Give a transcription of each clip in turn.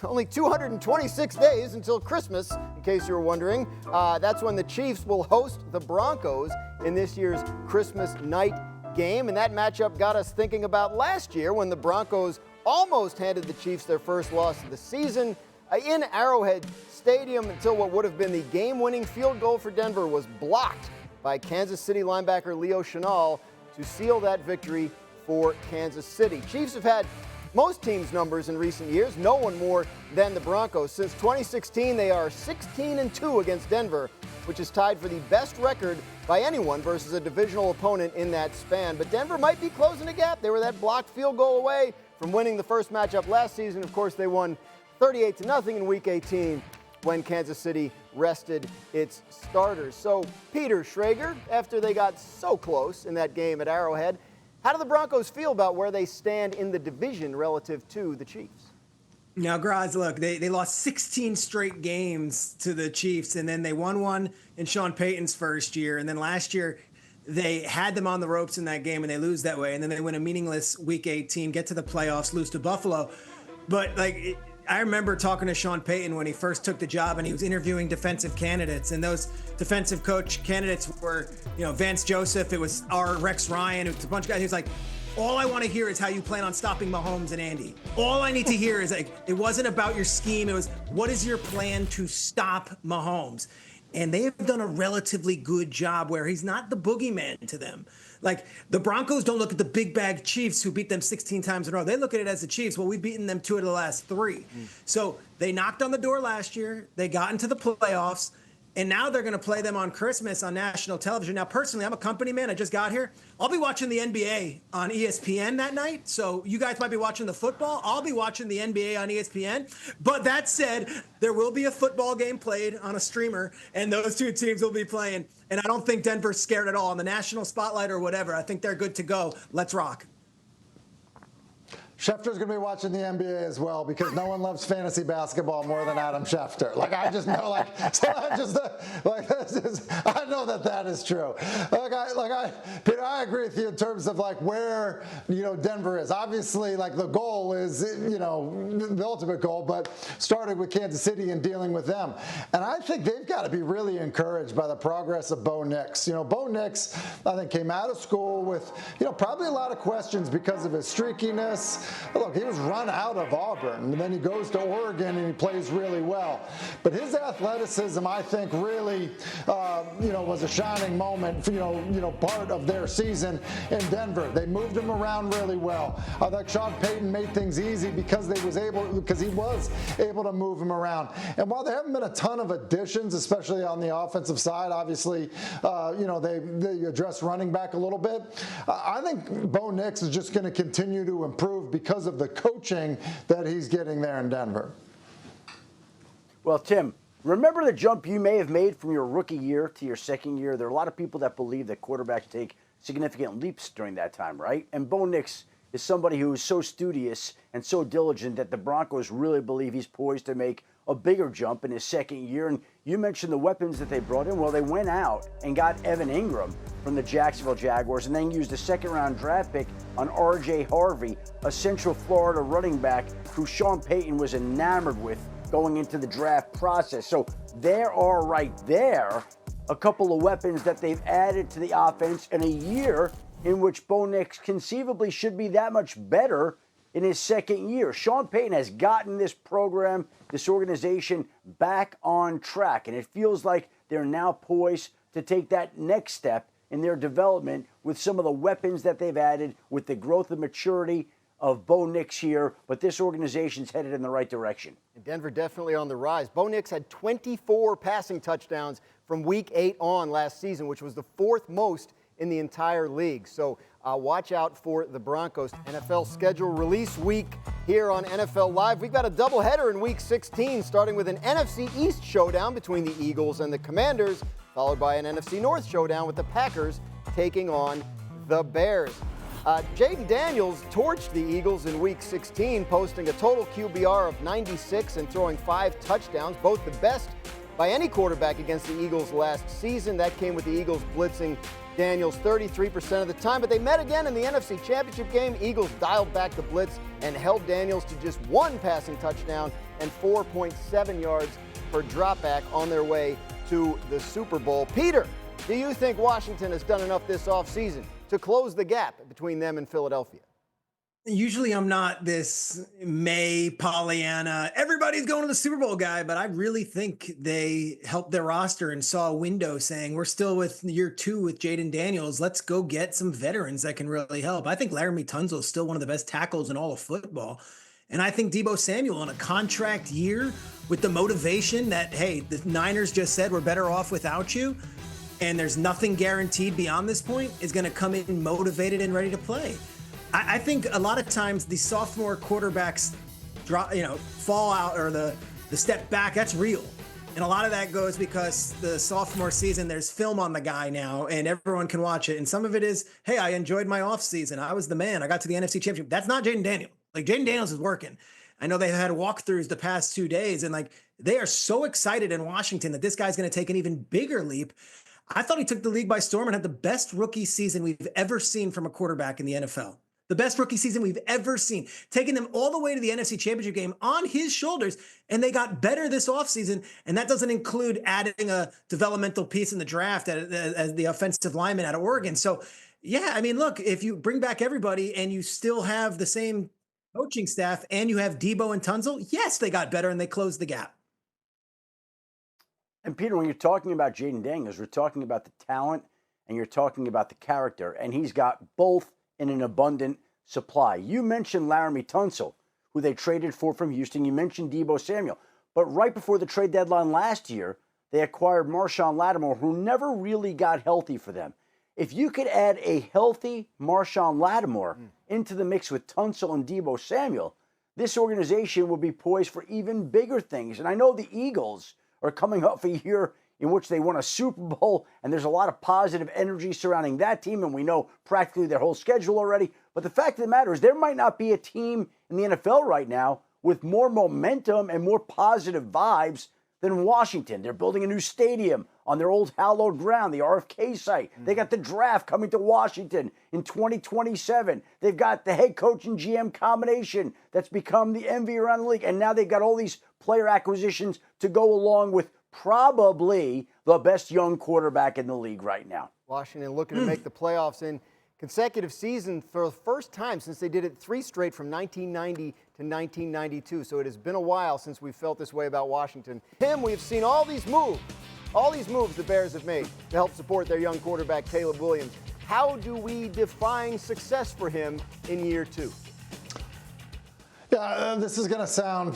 only 226 days until Christmas, in case you were wondering. That's when the Chiefs will host the Broncos in this year's Christmas night game. And that matchup got us thinking about last year when the Broncos almost handed the Chiefs their first loss of the season in Arrowhead Stadium until what would have been the game-winning field goal for Denver was blocked by Kansas City linebacker Leo Chenal to seal that victory for Kansas City. Chiefs have had most teams' numbers in recent years, no one more than the Broncos. Since 2016, they are 16-2 against Denver, which is tied for the best record by anyone versus a divisional opponent in that span. But Denver might be closing the gap. They were that blocked field goal away from winning the first matchup last season. Of course, they won 38-0 in Week 18 when Kansas City rested its starters. So, Peter Schrager, after they got so close in that game at Arrowhead, how do the Broncos feel about where they stand in the division relative to the Chiefs? Now, Graz, look, they lost 16 straight games to the Chiefs, and then they won one in Sean Payton's first year. And then last year, they had them on the ropes in that game, and they lose that way. And then they win a meaningless Week 18, get to the playoffs, lose to Buffalo. But, I remember talking to Sean Payton when he first took the job, and he was interviewing defensive candidates, and those defensive coach candidates were, Vance Joseph, it was our Rex Ryan, it was a bunch of guys. He was like, all I want to hear is how you plan on stopping Mahomes and Andy. All I need to hear is it wasn't about your scheme. It was, what is your plan to stop Mahomes? And they have done a relatively good job where he's not the boogeyman to them. The Broncos don't look at the big bag Chiefs who beat them 16 times in a row. They look at it as the Chiefs. Well, we've beaten them 2 of the last 3. So they knocked on the door last year. They got into the playoffs. And now they're going to play them on Christmas on national television. Now, personally, I'm a company man. I just got here. I'll be watching the NBA on ESPN that night. So you guys might be watching the football. I'll be watching the NBA on ESPN. But that said, there will be a football game played on a streamer, and those two teams will be playing. And I don't think Denver's scared at all on the national spotlight or whatever. I think they're good to go. Let's rock. Schefter's going to be watching the NBA as well because no one loves fantasy basketball more than Adam Schefter. I just know, I know that is true. Peter, I agree with you in terms of where, Denver is. Obviously, the goal is, the ultimate goal, but started with Kansas City and dealing with them. And I think they've got to be really encouraged by the progress of Bo Nix. Bo Nix, I think, came out of school with, probably a lot of questions because of his streakiness. Look, he was run out of Auburn, and then he goes to Oregon and he plays really well. But his athleticism, I think, really, was a shining moment, part of their season in Denver. They moved him around really well. I thought Sean Payton made things easy because he was able to move him around. And while there haven't been a ton of additions, especially on the offensive side, obviously, they addressed running back a little bit. I think Bo Nix is just going to continue to improve because of the coaching that he's getting there in Denver. Well, Tim, remember the jump you may have made from your rookie year to your second year? There are a lot of people that believe that quarterbacks take significant leaps during that time, right? And Bo Nix is somebody who is so studious and so diligent that the Broncos really believe he's poised to make a bigger jump in his second year. And you mentioned the weapons that they brought in. Well, they went out and got Evan Ingram from the Jacksonville Jaguars and then used a second-round draft pick on R.J. Harvey, a Central Florida running back who Sean Payton was enamored with going into the draft process. So there are right there a couple of weapons that they've added to the offense in a year in which Bo Nix conceivably should be that much better in his second year. Sean Payton has gotten this program, this organization back on track, and it feels like they're now poised to take that next step in their development with some of the weapons that they've added, with the growth and maturity of Bo Nix here, but this organization's headed in the right direction. And Denver definitely on the rise. Bo Nix had 24 passing touchdowns from Week 8 on last season, which was the 4th most in the entire league. So watch out for the Broncos. NFL schedule release week here on NFL Live. We've got a doubleheader in Week 16, starting with an NFC East showdown between the Eagles and the Commanders, followed by an NFC North showdown with the Packers taking on the Bears. Jayden Daniels torched the Eagles in Week 16, posting a total QBR of 96 and throwing 5 touchdowns, both the best by any quarterback against the Eagles last season. That came with the Eagles blitzing Daniels 33% of the time, but they met again in the NFC Championship game. Eagles dialed back the blitz and held Daniels to just one passing touchdown and 4.7 yards per dropback on their way to the Super Bowl. Peter, do you think Washington has done enough this offseason to close the gap between them and Philadelphia? Usually I'm not this May Pollyanna, everybody's going to the Super Bowl guy, but I really think they helped their roster and saw a window saying, we're still with year 2 with Jayden Daniels. Let's go get some veterans that can really help. I think Laramie Tunsil is still one of the best tackles in all of football. And I think Deebo Samuel on a contract year with the motivation that, hey, the Niners just said we're better off without you, and there's nothing guaranteed beyond this point, is going to come in motivated and ready to play. I think a lot of times the sophomore quarterbacks fall out, or the step back, that's real. And a lot of that goes because the sophomore season, there's film on the guy now and everyone can watch it. And some of it is, hey, I enjoyed my off season. I was the man. I got to the NFC Championship. That's not Jayden Daniels. Like, Jayden Daniels is working. I know they've had walkthroughs the past 2 days, and like, they are so excited in Washington that this guy's going to take an even bigger leap. I thought he took the league by storm and had the best rookie season we've ever seen from a quarterback in the NFL. The best rookie season we've ever seen, taking them all the way to the NFC Championship game on his shoulders, and they got better this offseason, and that doesn't include adding a developmental piece in the draft as the offensive lineman out of Oregon. So, yeah, I mean, look, if you bring back everybody and you still have the same coaching staff and you have Deebo and Tunsil, yes, they got better and they closed the gap. And Peter, when you're talking about Jayden Daniels, we're talking about the talent and you're talking about the character, and he's got both in an abundant supply. You mentioned Laramie Tunsil, who they traded for from Houston. You mentioned Deebo Samuel. But right before the trade deadline last year, they acquired Marshawn Lattimore, who never really got healthy for them. If you could add a healthy Marshawn Lattimore into the mix with Tunsil and Deebo Samuel, this organization would be poised for even bigger things. And I know the Eagles are coming up for a year in which they won a Super Bowl, and there's a lot of positive energy surrounding that team, and we know practically their whole schedule already. But the fact of the matter is there might not be a team in the NFL right now with more momentum and more positive vibes than Washington. They're building a new stadium on their old hallowed ground, the RFK site. They got the draft coming to Washington in 2027. They've got the head coach and GM combination that's become the envy around the league. And now they've got all these player acquisitions to go along with probably the best young quarterback in the league right now. Washington looking to make the playoffs in consecutive season for the first time since they did it 3 straight from 1990 to 1992. So it has been a while since we felt this way about Washington. Tim, we've seen all these moves the Bears have made to help support their young quarterback, Caleb Williams. How do we define success for him in year 2? Yeah, this is going to sound,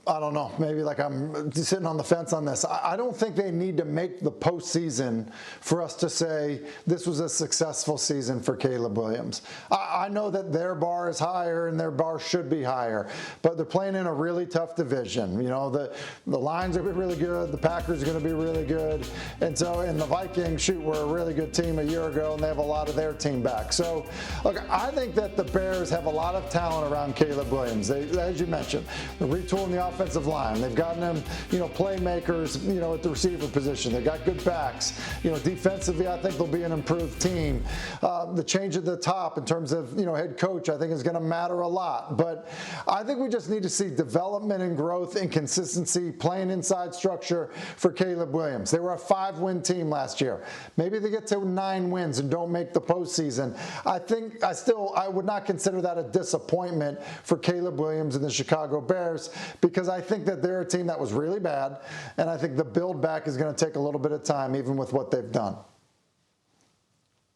I don't know, maybe like I'm sitting on the fence on this. I don't think they need to make the postseason for us to say this was a successful season for Caleb Williams. I know that their bar is higher and their bar should be higher, but they're playing in a really tough division. The Lions are going to be really good. The Packers are going to be really good. And the Vikings, were a really good team a year ago, and they have a lot of their team back. So, look, I think that the Bears have a lot of talent around Caleb Williams. As you mentioned, they're retooling the offensive line. They've gotten them, playmakers, at the receiver position. They've got good backs. Defensively, I think they'll be an improved team. The change at the top in terms of, head coach, I think is going to matter a lot. But I think we just need to see development and growth and consistency, playing inside structure for Caleb Williams. They were a 5-win team last year. Maybe they get to 9 wins and don't make the postseason. I would not consider that a disappointment for Caleb Williams and the Chicago Bears, because I think that they're a team that was really bad, and I think the build back is going to take a little bit of time, even with what they've done.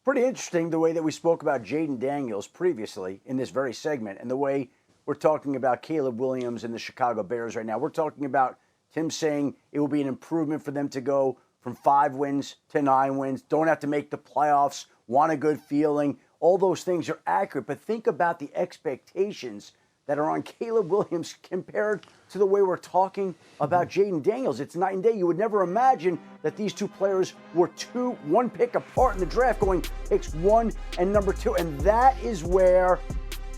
Pretty interesting the way that we spoke about Jayden Daniels previously in this very segment, and the way we're talking about Caleb Williams and the Chicago Bears right now. We're talking about Tim saying it will be an improvement for them to go from 5 wins to 9 wins, don't have to make the playoffs, want a good feeling. All those things are accurate, but think about the expectations that are on Caleb Williams compared to the way we're talking about Jayden Daniels. It's night and day. You would never imagine that these two players were 1 pick apart in the draft, going picks 1 and number 2. And that is where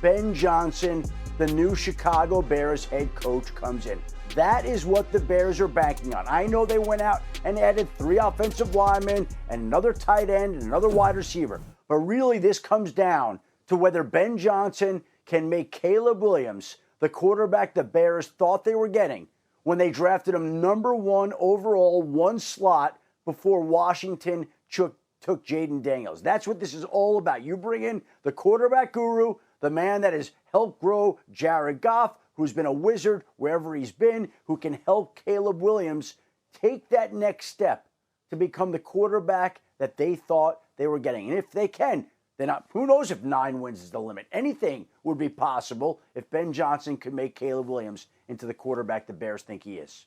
Ben Johnson the new Chicago Bears head coach comes in. That is what the Bears are banking on. I know they went out and added 3 offensive linemen and another tight end and another wide receiver. But really, this comes down to whether Ben Johnson can make Caleb Williams the quarterback the Bears thought they were getting when they drafted him number 1 overall, 1 slot before Washington took Jayden Daniels. That's what this is all about. You bring in the quarterback guru, the man that has helped grow Jared Goff, who's been a wizard wherever he's been, who can help Caleb Williams take that next step to become the quarterback that they thought they were getting. And if they can, then who knows if 9 wins is the limit. Anything would be possible if Ben Johnson could make Caleb Williams into the quarterback the Bears think he is.